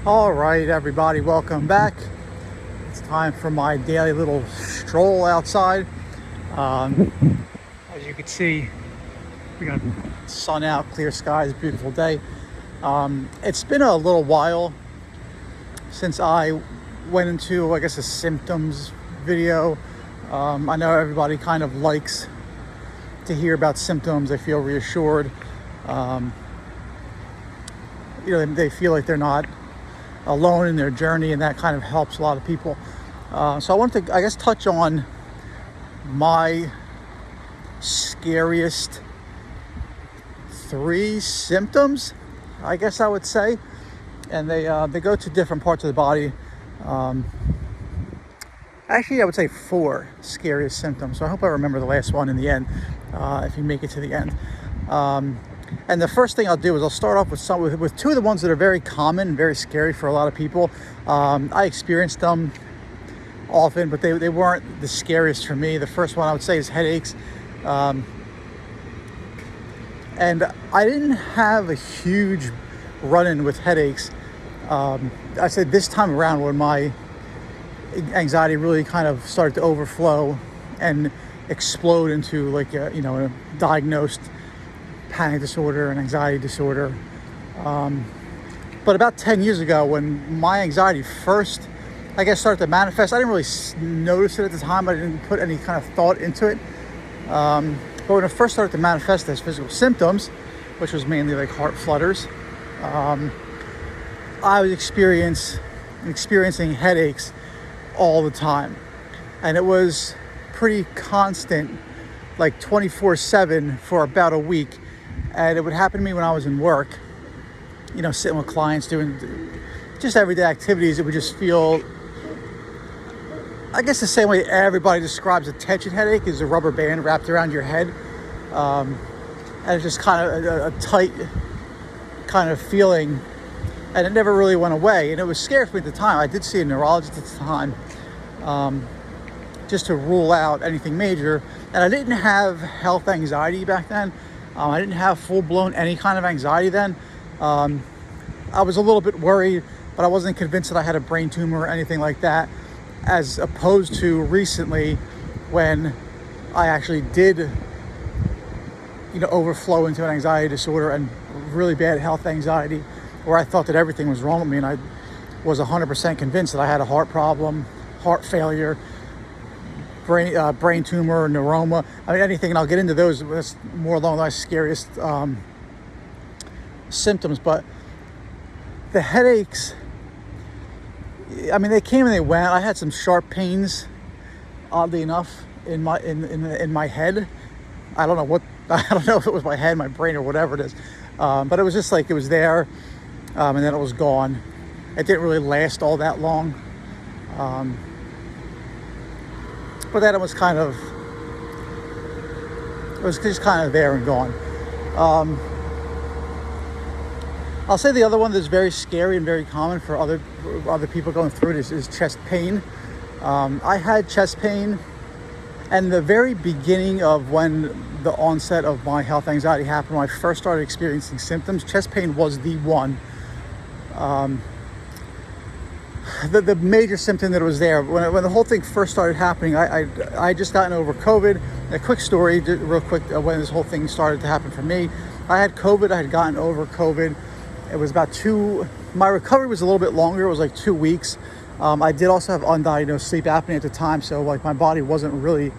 All right, everybody, welcome back. It's time for my daily little stroll outside. As you can see, we got sun out, clear skies, beautiful day. It's been a little while since I went into, I guess, a symptoms video. I know everybody kind of likes to hear about symptoms. They feel reassured. They feel like they're not alone in their journey, and that kind of helps a lot of people. So I wanted to, I guess, touch on my scariest 3 symptoms, I guess I would say, and they go to different parts of the body. Actually, I would say 4 scariest symptoms. So I hope I remember the last one in the end, if you make it to the end. And the first thing I'll do is I'll start off with 2 of the ones that are very common and very scary for a lot of people. I experienced them often, but they weren't the scariest for me. The first one I would say is headaches. And I didn't have a huge run-in with headaches. I said this time around, when my anxiety really kind of started to overflow and explode into like a diagnosed panic disorder and anxiety disorder. But about 10 years ago, when my anxiety first, I guess, started to manifest, I didn't really notice it at the time. I didn't put any kind of thought into it. But when it first started to manifest as physical symptoms, which was mainly like heart flutters, I was experiencing headaches all the time. And it was pretty constant, like 24/7 for about a week. And it would happen to me when I was in work, sitting with clients, doing just everyday activities. It would just feel, I guess, the same way everybody describes a tension headache, is a rubber band wrapped around your head. And it's just kind of a tight kind of feeling. And it never really went away. And it was scary for me at the time. I did see a neurologist at the time, just to rule out anything major. And I didn't have health anxiety back then. I didn't have full-blown any kind of anxiety then. I was a little bit worried, but I wasn't convinced that I had a brain tumor or anything like that, as opposed to recently when I actually did, overflow into an anxiety disorder and really bad health anxiety, where I thought that everything was wrong with me, and I was 100% convinced that I had a heart problem, heart failure, brain tumor, neuroma, anything, and I'll get into those. That's more along my scariest symptoms. But the headaches, they came and they went. I had some sharp pains, oddly enough, in my head. I don't know if it was my head, my brain, or whatever it is, but it was just like it was there, and then it was gone. It didn't really last all that long. But then it was just kind of there and gone. I'll say the other one that's very scary and very common for other people going through it is chest pain. I had chest pain, and the very beginning of when the onset of my health anxiety happened, when I first started experiencing symptoms, chest pain was the one. The major symptom that was there when the whole thing first started happening. I just gotten over COVID. A quick story, real quick, when this whole thing started to happen for me. I had COVID. I had gotten over COVID. It was about my recovery was a little bit longer. It was like 2 weeks. I did also have undiagnosed sleep apnea at the time, so like my body wasn't really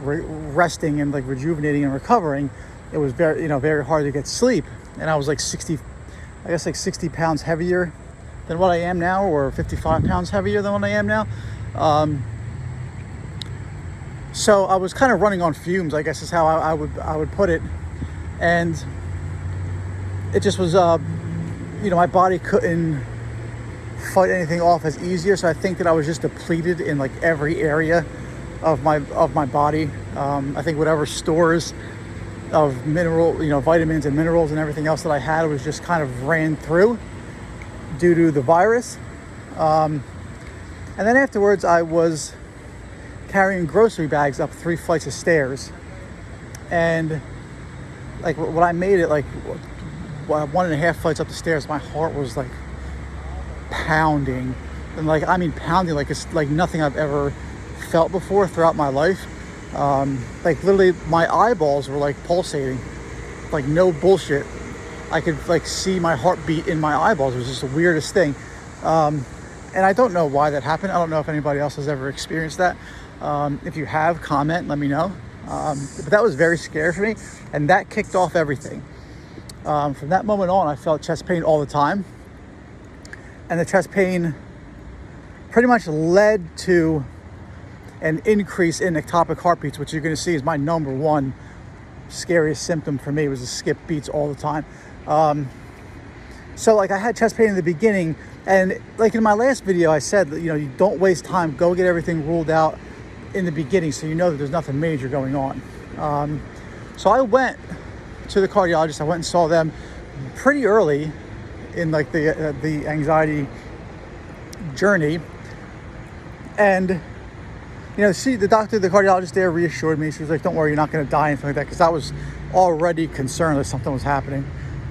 resting and like rejuvenating and recovering. It was very very hard to get sleep, and I was like 60 pounds heavier than what I am now, or 55 pounds heavier than what I am now. So I was kind of running on fumes, I guess is how I would put it. And it just was, my body couldn't fight anything off as easier. So I think that I was just depleted in like every area of my body. I think whatever stores of vitamins and minerals and everything else that I had was just kind of ran through due to the virus. And then afterwards, I was carrying grocery bags up 3 flights of stairs. And like when I made it, like 1.5 flights up the stairs, my heart was like pounding, and like, I mean pounding, like it's like nothing I've ever felt before throughout my life. Like literally my eyeballs were like pulsating, like no bullshit. I could like see my heartbeat in my eyeballs. It was just the weirdest thing. And I don't know why that happened. I don't know if anybody else has ever experienced that. If you have, comment, let me know. But that was very scary for me, and that kicked off everything. From that moment on, I felt chest pain all the time, and the chest pain pretty much led to an increase in ectopic heartbeats, which you're going to see is my number one scariest symptom for me, was to skip beats all the time. So like I had chest pain in the beginning, and like in my last video I said that, you know, you don't waste time, go get everything ruled out in the beginning so you know that there's nothing major going on. So I went to the cardiologist. I went and saw them pretty early in like the anxiety journey, and you know, the doctor, the cardiologist there reassured me. She was like, don't worry, you're not going to die, anything like that, because I was already concerned that something was happening.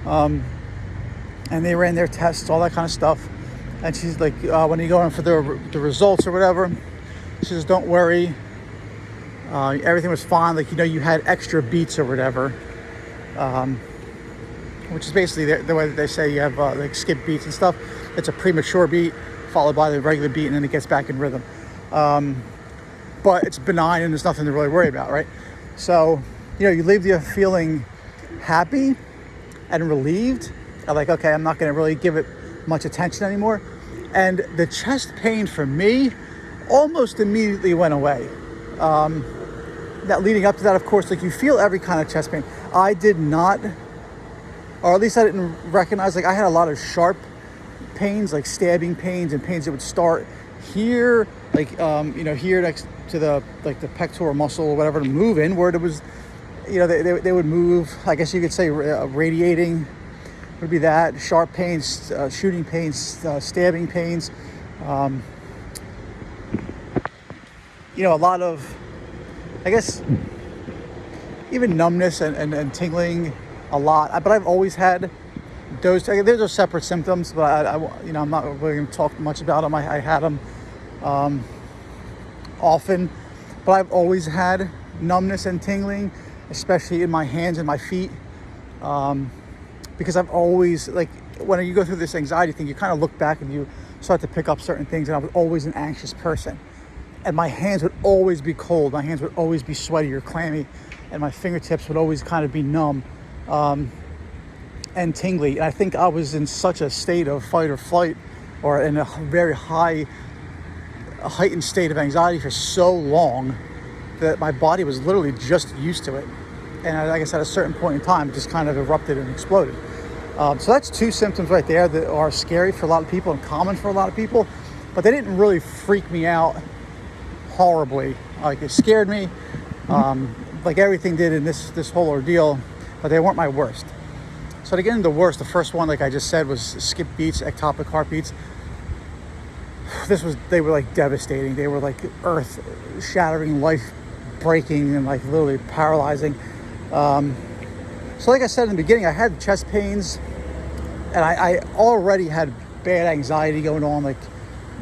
And they ran their tests, all that kind of stuff. And she's like, when you go in for the results or whatever, she says, don't worry, everything was fine. Like, you know, you had extra beats or whatever, which is basically the way that they say you have like skip beats and stuff. It's a premature beat followed by the regular beat, and then it gets back in rhythm. But it's benign and there's nothing to really worry about, right? So, you know, you leave there feeling happy and relieved. I'm like, okay, I'm not going to really give it much attention anymore. And the chest pain for me almost immediately went away. That leading up to that, of course, like you feel every kind of chest pain. I did not, or at least I didn't recognize, like I had a lot of sharp pains, like stabbing pains and pains that would start here, like, you know, here next to the, like the pectoral muscle or whatever, to move inward. It was, you know, they would move, I guess you could say radiating would be that, sharp pains, shooting pains, stabbing pains, you know, a lot of, I guess, even numbness and tingling a lot. But I've always had those. Those are separate symptoms, but I you know, I'm not really going to talk much about them. I had them often, but I've always had numbness and tingling, especially in my hands and my feet, because I've always, like, when you go through this anxiety thing, you kind of look back and you start to pick up certain things, and I was always an anxious person, and my hands would always be cold, my hands would always be sweaty or clammy, and my fingertips would always kind of be numb and tingly. And I think I was in such a state of fight or flight, or in a very heightened state of anxiety for so long that my body was literally just used to it. And like I said, at a certain point in time, it just kind of erupted and exploded. So that's two symptoms right there that are scary for a lot of people and common for a lot of people, but they didn't really freak me out horribly. Like, it scared me, like everything did in this whole ordeal, but they weren't my worst. So to get into the worst, the first one, like I just said, was skip beats, ectopic heartbeats. They were like devastating. They were like earth shattering, life breaking, and like literally paralyzing. So like I said in the beginning, I had chest pains, and I already had bad anxiety going on. Like,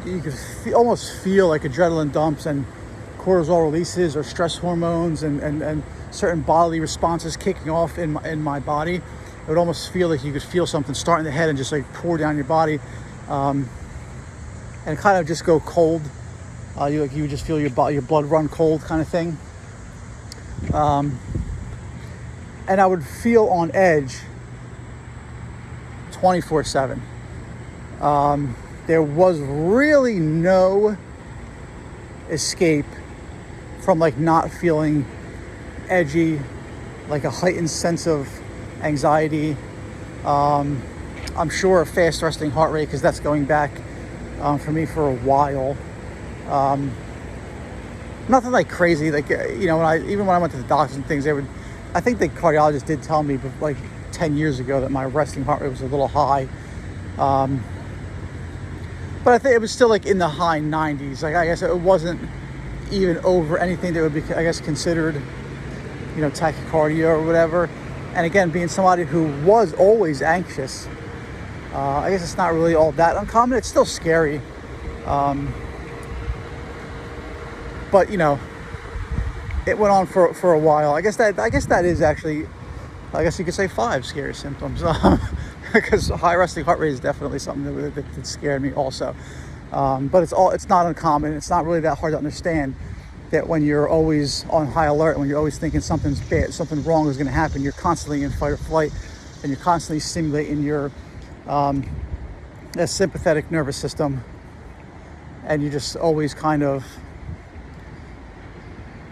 you could almost feel like adrenaline dumps and cortisol releases or stress hormones and certain bodily responses kicking off in my body. It would almost feel like you could feel something start in the head and just like pour down your body, and kind of just go cold. You would just feel your blood run cold, kind of thing. And I would feel on edge 24/7. There was really no escape from like not feeling edgy, like a heightened sense of anxiety. I'm sure a fast resting heart rate, because that's going back for me for a while. Nothing like crazy, like, you know, when I went to the doctors and things, I think the cardiologist did tell me like 10 years ago that my resting heart rate was a little high. But I think it was still like in the high 90s. Like, I guess it wasn't even over anything that would be, I guess, considered, you know, tachycardia or whatever. And again, being somebody who was always anxious, I guess it's not really all that uncommon. It's still scary. But, you know, it went on for a while. I guess that is actually, I guess you could say 5 scary symptoms. Because high resting heart rate is definitely something that scared me also. But it's not uncommon. It's not really that hard to understand that when you're always on high alert, when you're always thinking something's bad, something wrong is going to happen, you're constantly in fight or flight, and you're constantly stimulating your sympathetic nervous system, and you're just always kind of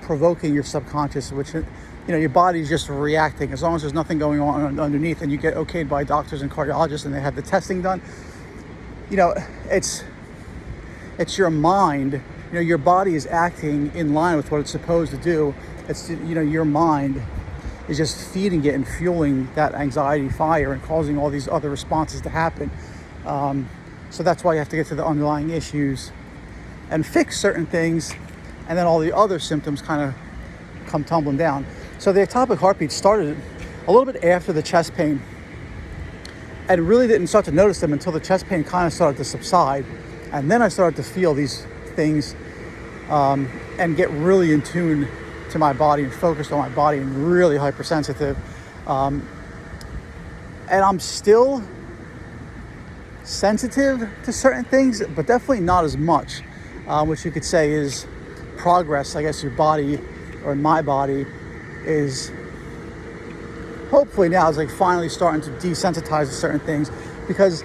provoking your subconscious, which, you know, your body's just reacting. As long as there's nothing going on underneath, and you get okayed by doctors and cardiologists, and they have the testing done, you know, it's your mind. You know, your body is acting in line with what it's supposed to do. It's, you know, your mind is just feeding it and fueling that anxiety fire and causing all these other responses to happen. So that's why you have to get to the underlying issues and fix certain things, and then all the other symptoms kind of come tumbling down. So the ectopic heartbeat started a little bit after the chest pain, and really didn't start to notice them until the chest pain kind of started to subside. And then I started to feel these things and get really in tune to my body and focused on my body and really hypersensitive. And I'm still sensitive to certain things, but definitely not as much, which you could say is progress. I guess your body, or my body, is hopefully now is like finally starting to desensitize to certain things. Because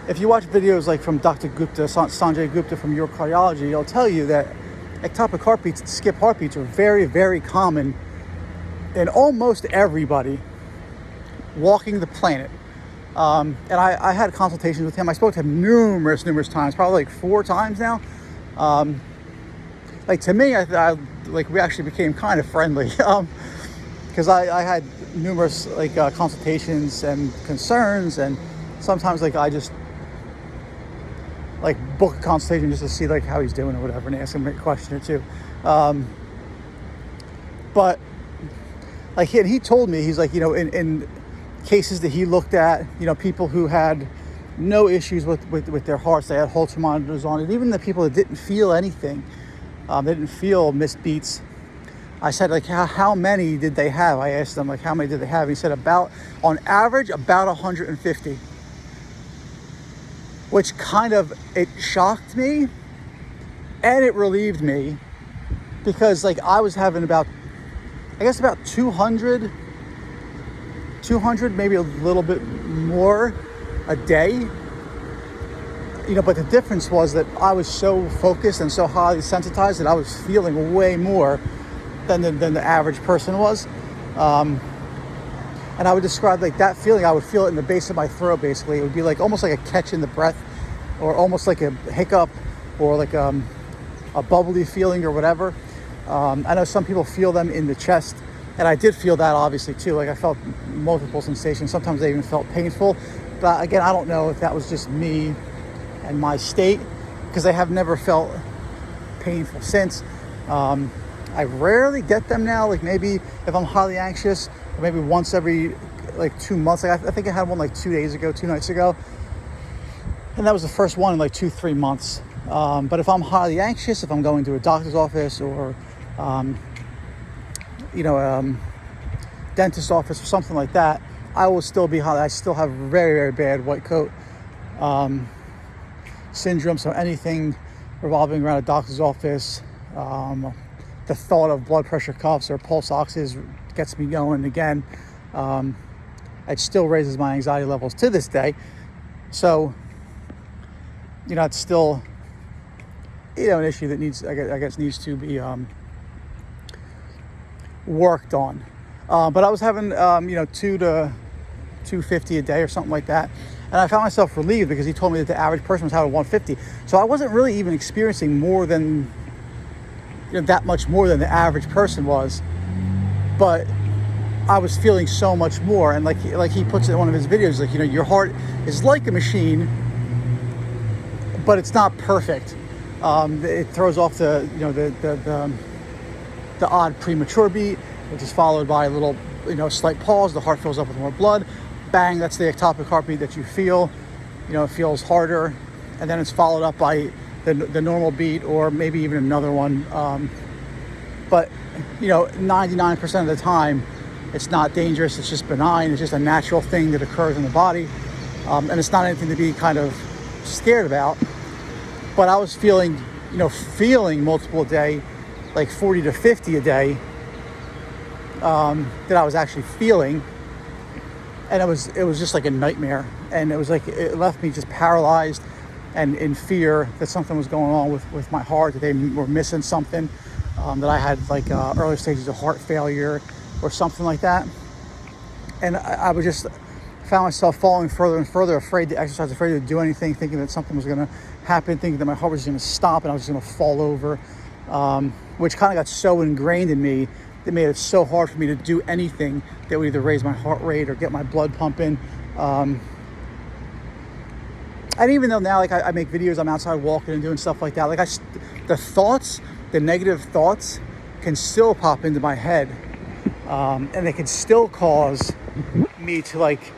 if you watch videos like from Dr. Gupta, Sanjay Gupta from Your Cardiology, he'll tell you that ectopic heartbeats, skip heartbeats, are very, very common in almost everybody walking the planet. And I had consultations with him. I spoke to him numerous times, probably like 4 times now. Like, to me, I like we actually became kind of friendly, because I had numerous like consultations and concerns, and sometimes like I just like book a consultation just to see like how he's doing or whatever, and ask him a question or two. But like he told me, he's like, you know, in cases that he looked at, you know, people who had no issues with their hearts, they had Holter monitors on it, even the people that didn't feel anything, they didn't feel missed beats. I said, like, how many did they have? I asked them, like, how many did they have? He said on average, about 150. Which kind of, it shocked me and it relieved me, because like I was having about 200, maybe a little bit more a day. You know, but the difference was that I was so focused and so highly sensitized that I was feeling way more than the average person was. And I would describe like that feeling, I would feel it in the base of my throat, basically. It would be like almost like a catch in the breath, or almost like a hiccup, or like a bubbly feeling or whatever. I know some people feel them in the chest, and I did feel that obviously too. Like I felt multiple sensations. Sometimes they even felt painful. But again, I don't know if that was just me and my state, because I have never felt painful since. I rarely get them now, like maybe if I'm highly anxious, or maybe once every like 2 months. Like I think I had one like 2 nights ago. And that was the first one in like 2-3 months. But if I'm highly anxious, if I'm going to a doctor's office or, dentist office or something like that, I will still be highly. I still have very, very bad white coat syndrome. So anything revolving around a doctor's office, the thought of blood pressure cuffs or pulse oxes gets me going again. It still raises my anxiety levels to this day. So, you know, it's still, you know, an issue that needs to be worked on. But I was having, 2 to 250 a day or something like that. And I found myself relieved, because he told me that the average person was having 150. So I wasn't really even experiencing more than, that much more than the average person was. But I was feeling so much more. And like he puts it in one of his videos, like, your heart is like a machine, but it's not perfect. It throws off the odd premature beat, which is followed by a little, slight pause. The heart fills up with more blood. Bang, that's the ectopic heartbeat that you feel. it feels harder, and then it's followed up by the normal beat, or maybe even another one. But 99% of the time, it's not dangerous. It's just benign. It's just a natural thing that occurs in the body, and it's not anything to be kind of scared about. But I was feeling multiple a day, like 40 to 50 a day, that I was actually feeling, and it was just like a nightmare. And it was like, it left me just paralyzed and in fear that something was going on with my heart, that they were missing something, that I had like early stages of heart failure or something like that. And I would just found myself falling further and further, afraid to exercise, afraid to do anything, thinking that something was going to happen, thinking that my heart was going to stop and I was just going to fall over, which kind of got so ingrained in me that made it so hard for me to do anything that would either raise my heart rate or get my blood pumping. And even though now, like, I make videos, I'm outside walking and doing stuff like that, like, the negative thoughts can still pop into my head, and they can still cause me to, like,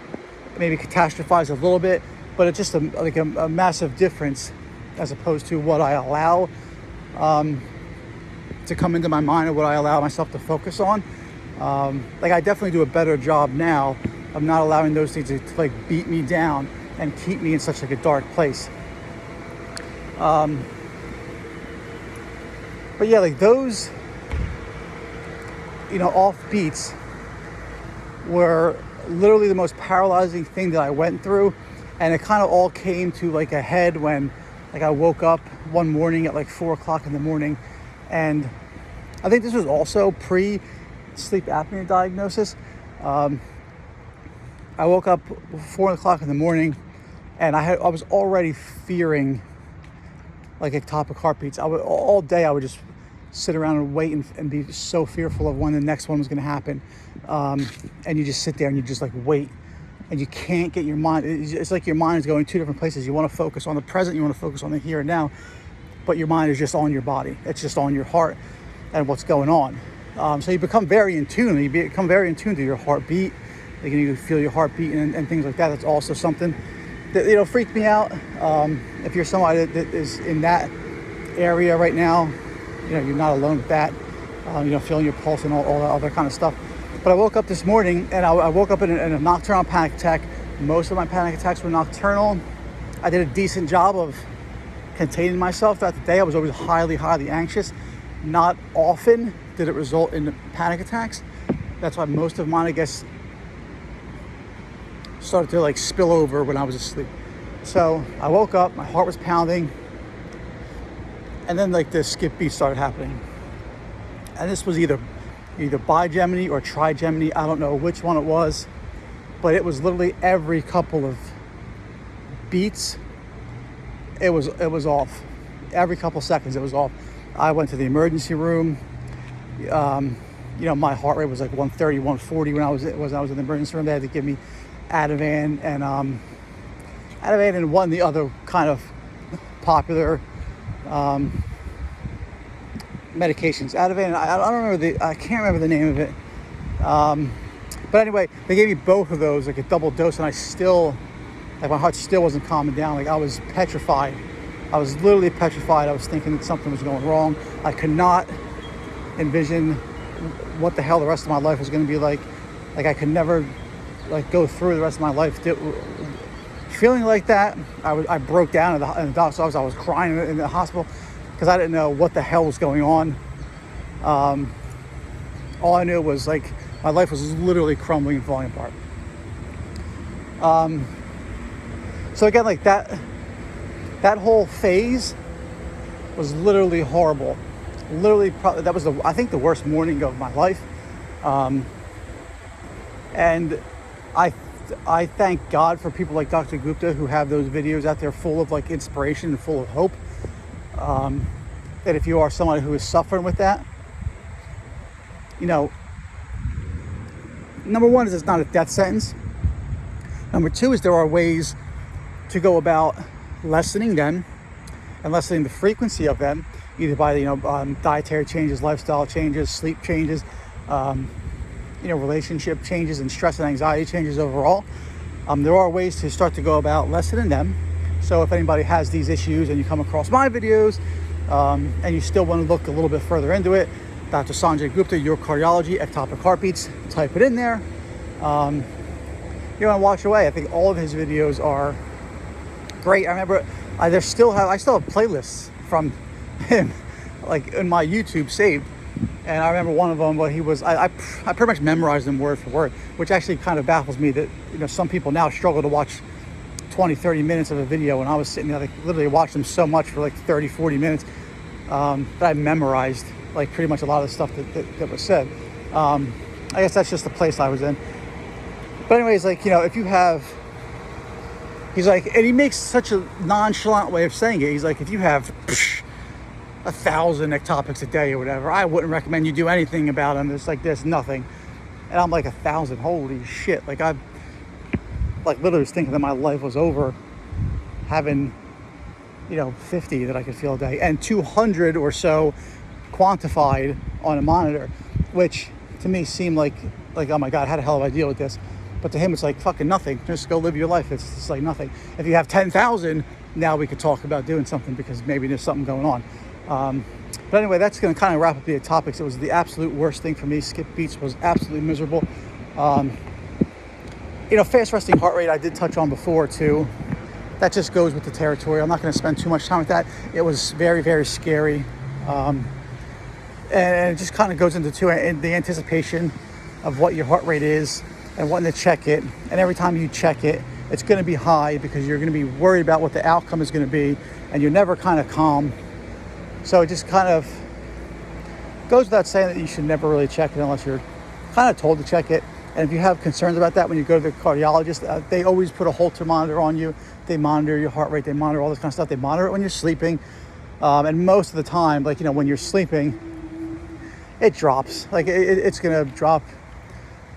maybe catastrophize a little bit, but it's just a massive difference as opposed to what I allow to come into my mind, or what I allow myself to focus on. Like, I definitely do a better job now of not allowing those things to like beat me down and keep me in such like a dark place. But yeah, like those, off beats were literally the most paralyzing thing that I went through. And it kind of all came to like a head when like I woke up one morning at like 4:00 in the morning. And I think this was also pre-sleep apnea diagnosis. I woke up 4:00 in the morning, and I was already fearing like ectopic heartbeats. All day I would just sit around and wait and be so fearful of when the next one was going to happen. And you just sit there and you just like wait, and you can't get your mind. It's like your mind is going two different places. You want to focus on the present, you want to focus on the here and now, but your mind is just on your body. It's just on your heart and what's going on. So you become very in tune. You become very in tune to your heartbeat. You can feel your heartbeat and things like that. That's also something that freaked me out. If you're somebody that is in that area right now, you're not alone with that. Feeling your pulse and all that other kind of stuff. But I woke up this morning, and I woke up in a nocturnal panic attack. Most of my panic attacks were nocturnal. I did a decent job of containing myself throughout the day. I was always highly, highly anxious. Not often did it result in panic attacks. That's why most of mine, I guess, started to like spill over when I was asleep. So I woke up, my heart was pounding, and then like the skip beat started happening. And this was either bigeminy or trigeminy. I don't know which one it was, but it was literally every couple of beats, it was off. Every couple seconds it was off. I went to the emergency room. My heart rate was like 130, 140 when I was in the emergency room. They had to give me Ativan and one of the other kind of popular medications. Ativan, I can't remember the name of it. But anyway, they gave me both of those, like a double dose, and I still, like, my heart still wasn't calming down. Like, I was petrified. I was literally petrified. I was thinking that something was going wrong. I could not envision what the hell the rest of my life was going to be like. Like, I could never like go through the rest of my life feeling like that. I broke down in the doctor's office. I was crying in the hospital because I didn't know what the hell was going on. All I knew was like my life was literally crumbling and falling apart. So again, like that whole phase was literally horrible. Literally, probably that was I think the worst morning of my life. And I thank God for people like Dr. Gupta who have those videos out there full of like inspiration and full of hope. That if you are somebody who is suffering with that, number one is it's not a death sentence. Number two is there are ways to go about lessening them and lessening the frequency of them, either by dietary changes, lifestyle changes, sleep changes, relationship changes, and stress and anxiety changes overall. There are ways to start to go about lessening them. So if anybody has these issues and you come across my videos and you still want to look a little bit further into it, Dr. Sanjay Gupta, Your Cardiology, Ectopic Heartbeats, type it in there. You want to watch away. I think all of his videos are great. I remember I still have playlists from him, like in my YouTube saved. And I remember one of them where I pretty much memorized them word for word, which actually kind of baffles me that, some people now struggle to watch 20, 30 minutes of a video. And I was sitting there, like, literally watched them so much for like 30, 40 minutes that I memorized like pretty much a lot of the stuff that was said. I guess that's just the place I was in. But anyways, like, if you have, he's like, and he makes such a nonchalant way of saying it. He's like, if you have 1,000 ectopics a day or whatever, I wouldn't recommend you do anything about them. It's like, there's nothing. And I'm like, 1,000, holy shit. Like, I literally was thinking that my life was over having, 50 that I could feel a day, and 200 or so quantified on a monitor, which to me seemed like, oh my God, how the hell do I deal with this? But to him, it's like fucking nothing. Just go live your life. It's like nothing. If you have 10,000, now we could talk about doing something, because maybe there's something going on. But anyway, that's going to kind of wrap up the topics. It was the absolute worst thing for me. Skip beats was absolutely miserable. Fast resting heart rate, I did touch on before too. That just goes with the territory. I'm not going to spend too much time with that. It was very, very scary. And it just kind of goes into the anticipation of what your heart rate is and wanting to check it. And every time you check it, it's going to be high because you're going to be worried about what the outcome is going to be, and you're never kind of calm. So it just kind of goes without saying that you should never really check it unless you're kind of told to check it. And if you have concerns about that when you go to the cardiologist, they always put a Holter monitor on you. They monitor your heart rate. They monitor all this kind of stuff. They monitor it when you're sleeping. And most of the time, like, when you're sleeping, it drops. Like, it's going to drop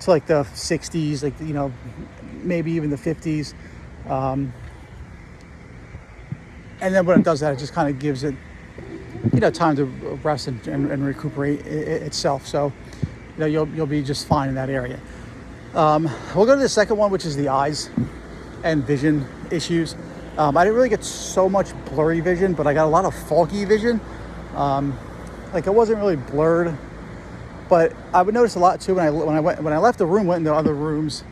to like the 60s, like, maybe even the 50s. And then when it does that, it just kind of gives it, time to rest and recuperate itself. So, you'll be just fine in that area. We'll go to the second one, which is the eyes and vision issues. I didn't really get so much blurry vision, but I got a lot of foggy vision. Like, it wasn't really blurred, but I would notice a lot too when I left the room, went into other rooms,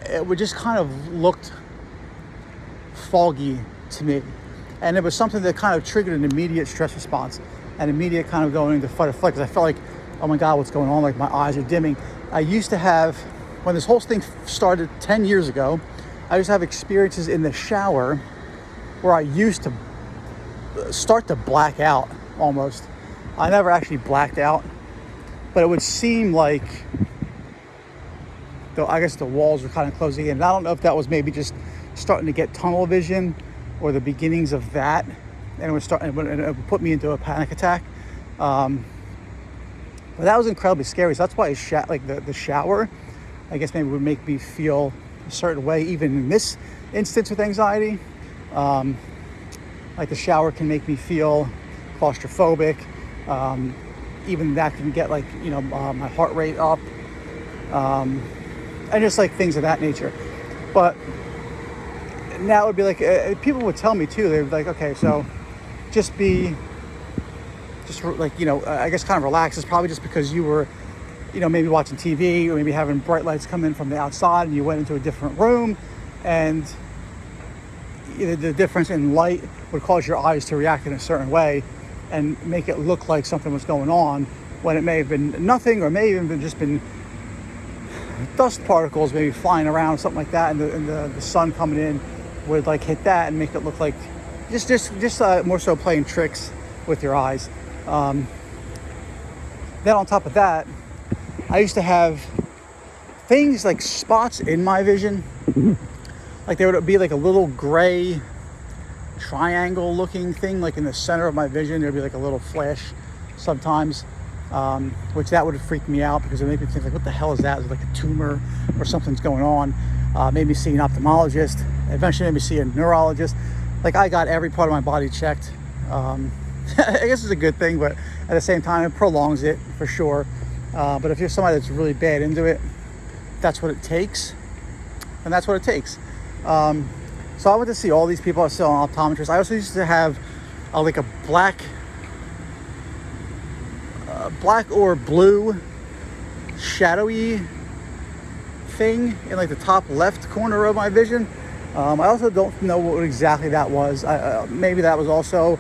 it would just kind of looked foggy to me. And it was something that kind of triggered an immediate stress response, an immediate kind of going into fight or flight, because I felt like, oh my God, what's going on? Like, my eyes are dimming. I used to have, when this whole thing started 10 years ago, I used to have experiences in the shower where I used to start to black out almost. I never actually blacked out, but it would seem like, I guess the walls were kind of closing in. And I don't know if that was maybe just starting to get tunnel vision or the beginnings of that. And it would put me into a panic attack. But that was incredibly scary. So that's why the shower, I guess, maybe would make me feel a certain way, even in this instance with anxiety. Like, the shower can make me feel claustrophobic. Even that can get my heart rate up, and just like things of that nature. But now it would be like, people would tell me too, they'd be like, okay, so just I guess kind of relax. It's probably just because you were, maybe watching TV, or maybe having bright lights come in from the outside and you went into a different room, and the difference in light would cause your eyes to react in a certain way and make it look like something was going on when it may have been nothing, or may have even just been dust particles maybe flying around, something like that, and the sun coming in would like hit that and make it look like just more so playing tricks with your eyes. Then on top of that, I used to have things like spots in my vision. Like, there would be like a little gray triangle looking thing, like in the center of my vision. There'd be like a little flash sometimes, which that would freak me out, because it made me think, like, what the hell is that? Is it like a tumor or something's going on? Made me see an ophthalmologist, eventually made me see a neurologist. Like, I got every part of my body checked. I guess it's a good thing, but at the same time, it prolongs it for sure. But if you're somebody that's really bad into it, that's what it takes, and that's what it takes. So I went to see all these people. I saw an optometrist. I also used to have like a black or blue shadowy thing in like the top left corner of my vision. I also don't know what exactly that was. Maybe that was also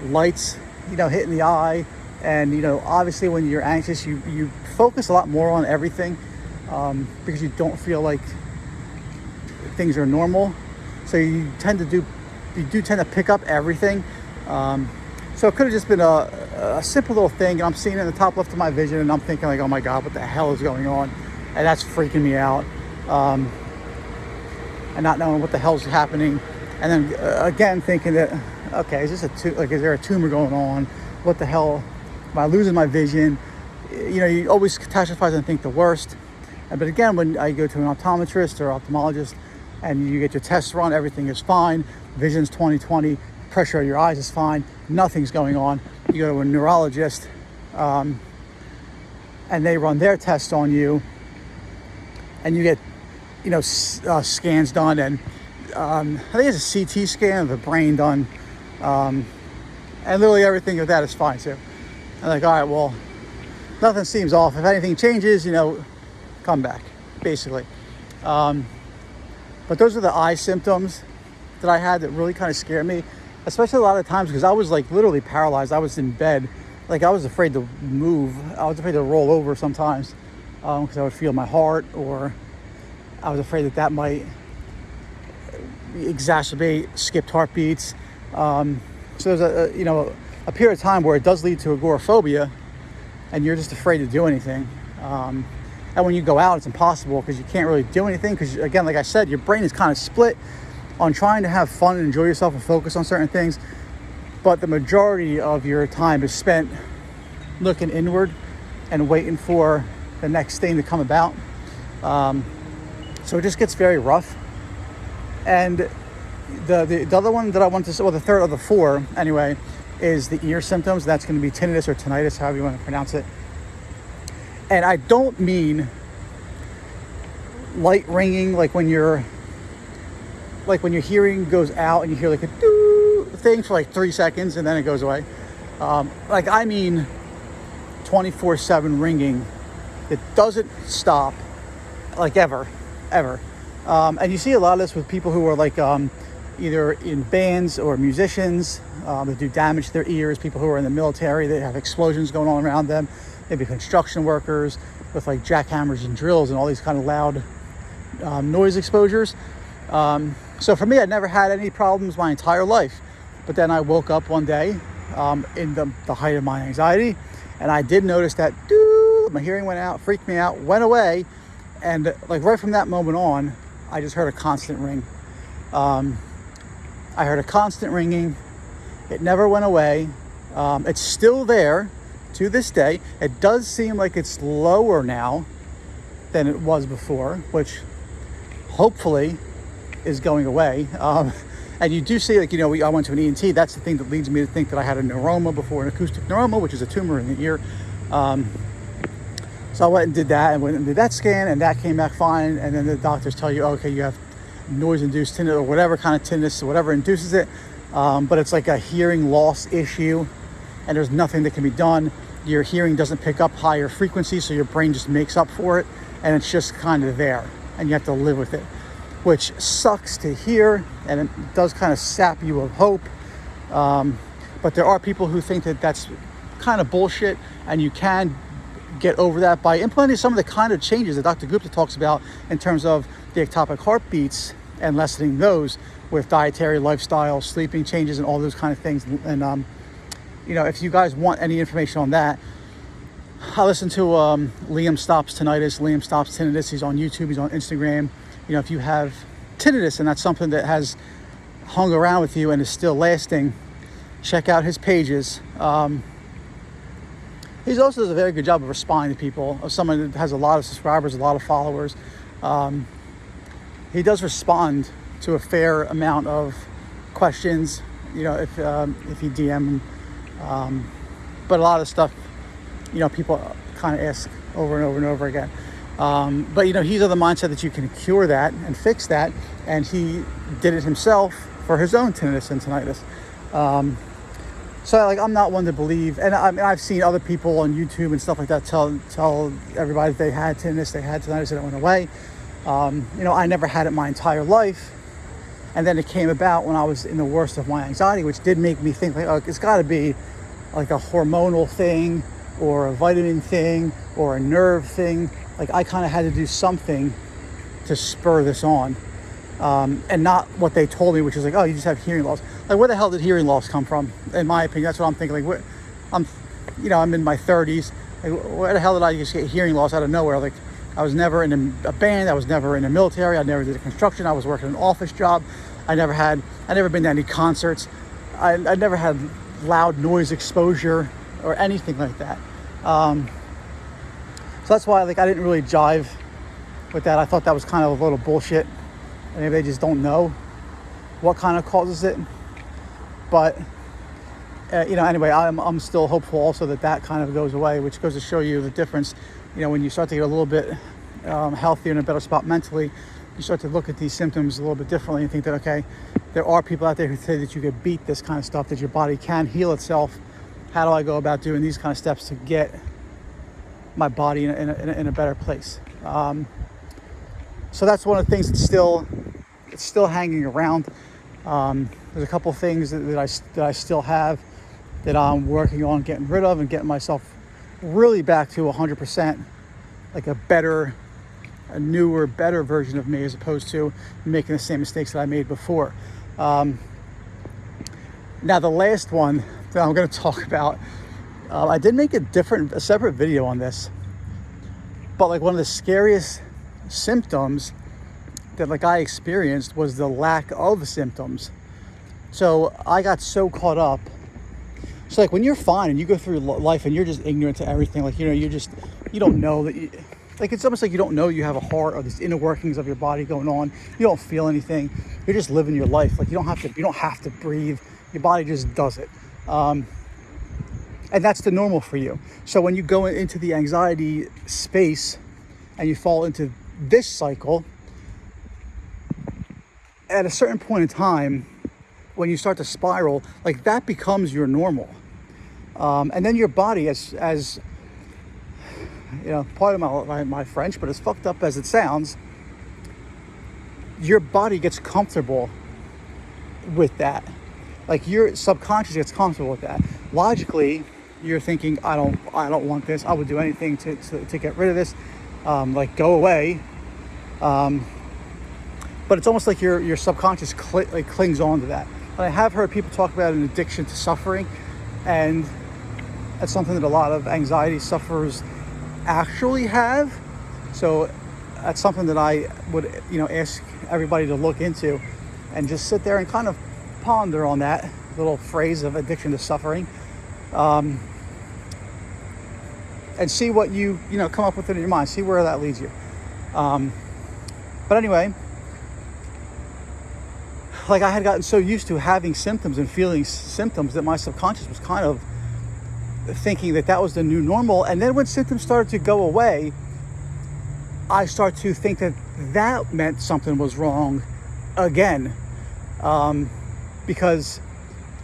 lights, hitting the eye. And, obviously when you're anxious, you focus a lot more on everything because you don't feel like things are normal. So you do tend to pick up everything. So it could have just been a simple little thing. And I'm seeing it in the top left of my vision and I'm thinking like, oh my God, what the hell is going on? And that's freaking me out. And not knowing what the hell's happening. And then again, thinking that, okay, is there a tumor going on? What the hell? Am I losing my vision? You always catastrophize and think the worst. But again, when I go to an optometrist or ophthalmologist and you get your tests run, everything is fine. Vision's 20/20, pressure of your eyes is fine. Nothing's going on. You go to a neurologist and they run their tests on you and you get, scans done. And I think it's a CT scan of the brain done. And literally everything of that is fine too. I'm like, all right, well, nothing seems off. If anything changes, come back, basically. But those are the eye symptoms that I had that really kind of scared me, especially a lot of times because I was like literally paralyzed. I was in bed. Like I was afraid to move. I was afraid to roll over sometimes because I would feel my heart, or I was afraid that might exacerbate skipped heartbeats. So there's a period of time where it does lead to agoraphobia and you're just afraid to do anything. And when you go out, it's impossible because you can't really do anything because, again, like I said, your brain is kind of split on trying to have fun and enjoy yourself and focus on certain things. But the majority of your time is spent looking inward and waiting for the next thing to come about. So it just gets very rough. And the other one that I want to say, well, the third of the four anyway, is the ear symptoms. That's going to be tinnitus or tinnitus, however you want to pronounce it. And I don't mean light ringing, like when your hearing goes out and you hear like a doo thing for like 3 seconds and then it goes away. I mean 24/7 ringing that doesn't stop, like ever. And you see a lot of this with people who are like either in bands or musicians that do damage to their ears, people who are in the military, they have explosions going on around them, maybe construction workers with like jackhammers and drills and all these kind of loud noise exposures. So for me, I never had any problems my entire life. But then I woke up one day in the height of my anxiety, and I did notice that my hearing went out, freaked me out, went away. And like right from that moment on, I just heard a constant ring. I heard a constant ringing. It never went away. It's still there to this day. It does seem like it's lower now than it was before, which hopefully is going away. And you do see, like, I went to an ENT. That's the thing that leads me to think that I had a neuroma before, an acoustic neuroma, which is a tumor in the ear. So I went and did that and went and did that scan, and that came back fine. And then the doctors tell you, okay, you have noise-induced tinnitus or whatever kind of tinnitus, whatever induces it. But it's like a hearing loss issue, and there's nothing that can be done. Your hearing doesn't pick up higher frequencies, so your brain just makes up for it, and it's just kind of there, and you have to live with it, which sucks to hear, and it does kind of sap you of hope. But there are people who think that that's kind of bullshit, and you can get over that by implementing some of the kind of changes that Dr. Gupta talks about in terms of the ectopic heartbeats and lessening those with dietary, lifestyle, sleeping changes, and all those kind of things. And if you guys want any information on that, I listen to Liam Stops Tinnitus, Liam Stops Tinnitus. He's on YouTube, he's on Instagram. If you have tinnitus and that's something that has hung around with you and is still lasting, check out his pages. He also does a very good job of responding to people. Of someone that has a lot of subscribers, a lot of followers. He does respond to a fair amount of questions, if you DM him. But a lot of stuff, people kind of ask over and over and over again. But he's of the mindset that you can cure that and fix that. And he did it himself for his own tinnitus and tinnitus. So like, I'm not one to believe, and I've seen other people on YouTube and stuff like that tell everybody that they had tinnitus, and it went away. I never had it my entire life, and then it came about when I was in the worst of my anxiety, which did make me think like, oh, it's got to be like a hormonal thing, or a vitamin thing, or a nerve thing. Like, I kind of had to do something to spur this on. And not what they told me, which is like, oh, you just have hearing loss. Like, where the hell did hearing loss come from? In my opinion, that's what I'm thinking. Like, I'm in my 30s. Like, where the hell did I just get hearing loss out of nowhere? Like, I was never in a band. I was never in the military. I never did a construction. I was working an office job. I never been to any concerts. I never had loud noise exposure or anything like that. So that's why, like, I didn't really jive with that. I thought that was kind of a little bullshit. Maybe they just don't know what kind of causes it. But, anyway, I'm still hopeful also that kind of goes away, which goes to show you the difference. When you start to get a little bit healthier in a better spot mentally, you start to look at these symptoms a little bit differently and think that, okay, there are people out there who say that you could beat this kind of stuff, that your body can heal itself. How do I go about doing these kind of steps to get my body in a better place? So that's one of the things that's still hanging around. There's a couple things that I still have that I'm working on getting rid of and getting myself really back to 100%, like a newer, better version of me, as opposed to making the same mistakes that I made before. Now, the last one that I'm going to talk about, I did make a separate video on this, but like, one of the scariest symptoms that like I experienced was the lack of symptoms. So I got so caught up. So like, when you're fine and you go through life and you're just ignorant to everything, like, you don't know that like, it's almost like you don't know you have a heart or these inner workings of your body going on. You don't feel anything. You're just living your life. Like, you don't have to breathe. Your body just does it. And that's the normal for you. So when you go into the anxiety space and you fall into this cycle, at a certain point in time, when you start to spiral, like, that becomes your normal. And then your body, as part of my French, but as fucked up as it sounds, your body gets comfortable with that. Like, your subconscious gets comfortable with that. Logically, you're thinking, I don't want this. I would do anything to get rid of this. Like, go away. But it's almost like your subconscious clings on to that. And I have heard people talk about an addiction to suffering, and that's something that a lot of anxiety sufferers actually have. So that's something that I would, ask everybody to look into and just sit there and kind of ponder on that little phrase of addiction to suffering, and see what you come up with in your mind, see where that leads you. But anyway, like, I had gotten so used to having symptoms and feeling symptoms that my subconscious was kind of thinking that was the new normal. And then when symptoms started to go away, I started to think that meant something was wrong again, because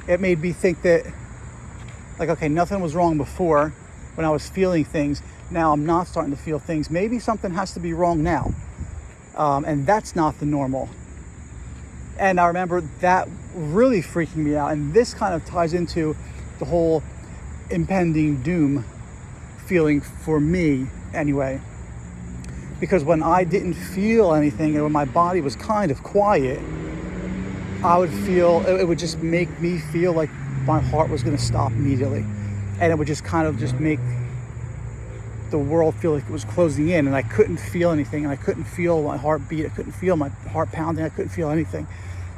it made me think that, like, okay, nothing was wrong before when I was feeling things. Now I'm not starting to feel things. Maybe something has to be wrong now, and that's not the normal. And I remember that really freaking me out. And this kind of ties into the whole impending doom feeling for me anyway. Because when I didn't feel anything and when my body was kind of quiet, I would feel, it would just make me feel like my heart was going to stop immediately. And it would just kind of just make the world feel like it was closing in, and I couldn't feel anything, and I couldn't feel my heart beat, I couldn't feel my heart pounding, I couldn't feel anything.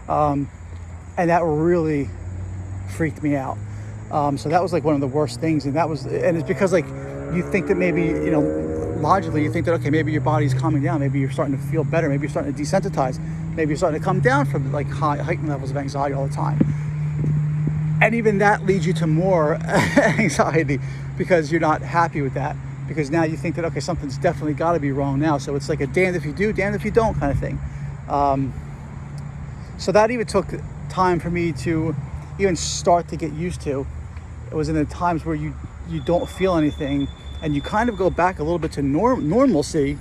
And that really freaked me out. So that was like one of the worst things, and it's because, like, you think that maybe, logically you think that, okay, maybe your body's calming down, maybe you're starting to feel better, maybe you're starting to desensitize, maybe you're starting to come down from like heightened levels of anxiety all the time. And even that leads you to more anxiety, because you're not happy with that, because now you think that, okay, something's definitely got to be wrong now. So it's like a damned if you do, damned if you don't kind of thing. So that even took time for me to even start to get used to. It was in the times where you don't feel anything, and you kind of go back a little bit to normalcy,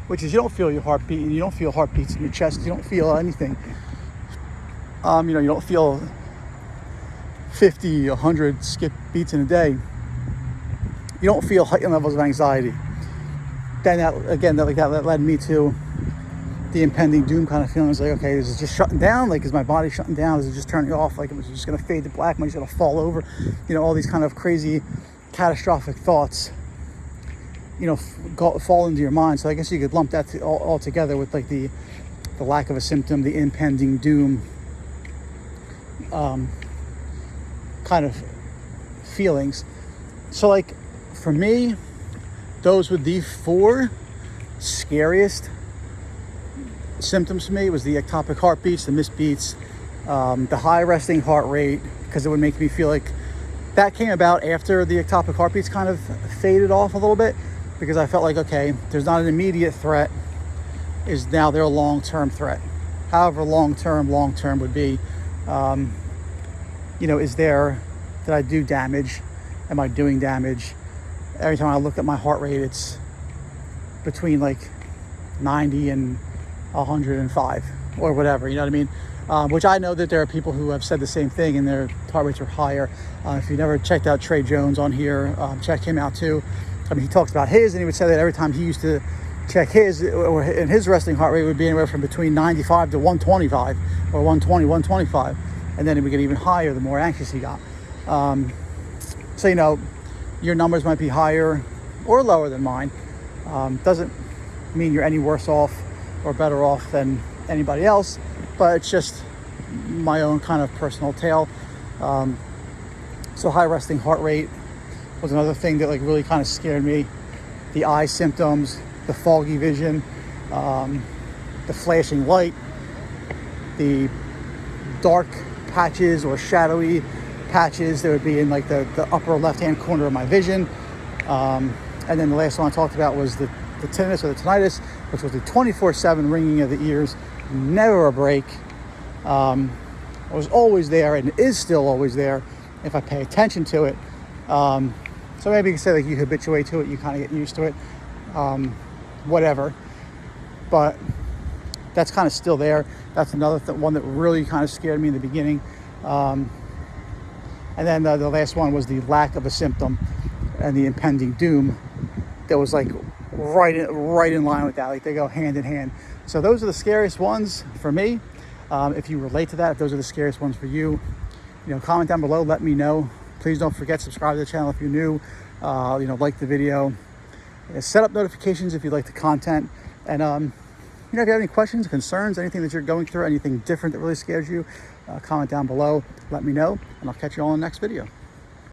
which is you don't feel your heartbeat, and you don't feel heartbeats in your chest, you don't feel anything. You don't feel 50, 100 skip beats in a day. You don't feel heightened levels of anxiety. Then that led me to the impending doom kind of feeling. It's like, okay, is it just shutting down? Like, is my body shutting down? Is it just turning off? Like, it was just going to fade to black? Am I just going to fall over? All these kind of crazy catastrophic thoughts, fall into your mind. So I guess you could lump that all together with like the lack of a symptom, the impending doom kind of feelings. So like for me, those were the 4 scariest symptoms for me. It was the ectopic heartbeats, the missed beats, the high resting heart rate, because it would make me feel like that came about after the ectopic heartbeats kind of faded off a little bit, because I felt like, okay, there's not an immediate threat, is now there a long-term threat? However long-term would be, is there, did I do damage? Am I doing damage? Every time I look at my heart rate, it's between like 90 and 105 or whatever, you know what I mean? Which I know that there are people who have said the same thing and their heart rates are higher. If you never checked out Trey Jones on here, check him out too. I mean, he talks about his, and he would say that every time he used to check his, and his resting heart rate would be anywhere from between 95 to 125 or 120, 125. And then it would get even higher the more anxious he got. So, your numbers might be higher or lower than mine. Doesn't mean you're any worse off or better off than anybody else, but it's just my own kind of personal tale. So high resting heart rate was another thing that like really kind of scared me. The eye symptoms, the foggy vision, the flashing light, the dark patches or shadowy patches that would be in like the upper left-hand corner of my vision. And then the last one I talked about was the tinnitus or the tinnitus, which was the 24/7 ringing of the ears, never a break. It was always there and is still always there if I pay attention to it. So maybe you can say like you habituate to it, you kind of get used to it, whatever. But that's kind of still there. That's another one that really kind of scared me in the beginning. And then the last one was the lack of a symptom and the impending doom that was like right in line with that. Like they go hand in hand. So those are the scariest ones for me. If you relate to that, if those are the scariest ones for you, comment down below, let me know. Please don't forget, subscribe to the channel if you're new, like the video, set up notifications if you like the content. And, if you have any questions, concerns, anything that you're going through, anything different that really scares you, comment down below, let me know, and I'll catch you all in the next video.